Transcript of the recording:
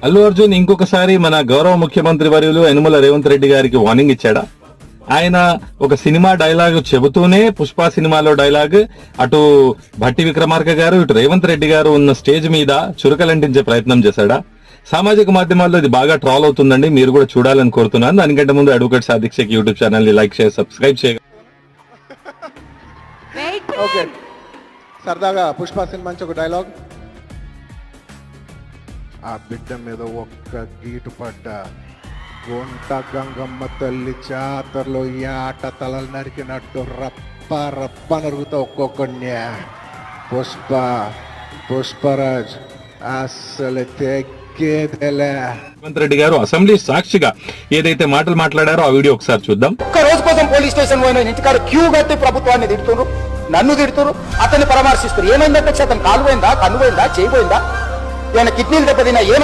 అల్లు అర్జున్ ఇంకొకసారి మన గౌరవ ముఖ్యమంత్రి వర్యులు యనుమల రేవంత్ రెడ్డి గారికి వార్నింగ్ ఇచ్చాడా? ఆయన ఒక సినిమా డైలాగ్ చెబుతూనే పుష్ప సినిమాలో డైలాగ్ అటు భట్టి విక్రమార్క గారు ఇటు రేవంత్ రెడ్డి గారు ఉన్న స్టేజ్ మీద చురకలంటించే ప్రయత్నం చేశాడా? సామాజిక మాధ్యమాల్లో ఇది బాగా ట్రాల్ అవుతుందండి, మీరు కూడా చూడాలని కోరుతున్నాను. దానికంటే ముందు advocate Sadiq Shaik YouTube channel ని లైక్ షేర్ సబ్స్క్రైబ్ చేయండి. ఓకే, సరదాగా పుష్ప సినిమా నుంచి ఒక డైలాగ్. ఆ బిడ్డ మీద ఒక్క గీటు పడ్డ గుంట గంగమ్మ తల్లి జాతరలో ఈ ఆట తలలు నరికినట్టు రప్ప రప్ప నరుగుతా ఒక్కొక్కడిని. పుష్పరాజ్ అసలు తెగ్గేదేలే. రేవంత్ రెడ్డి గారు అసెంబ్లీ సాక్షిగా ఏదైతే మాటలు మాట్లాడారో ఆ వీడియో ఒకసారి చూద్దాం. ఒక్క రోజు కోసం పోలీస్ స్టేషన్ పోయిన ఇంటికాడ క్యూ కట్టి ప్రభుత్వాన్ని తిడుతున్నారు, నన్ను తిడుతున్నారు, అతన్ని పరామర్శిస్తారు. ఏమైందంటే అతను కాలు పోయిందా, కన్ను పోయిందా, చేయి పోయిందా, ఏమైనా కిడ్నీలు దెబ్బతిన్నా,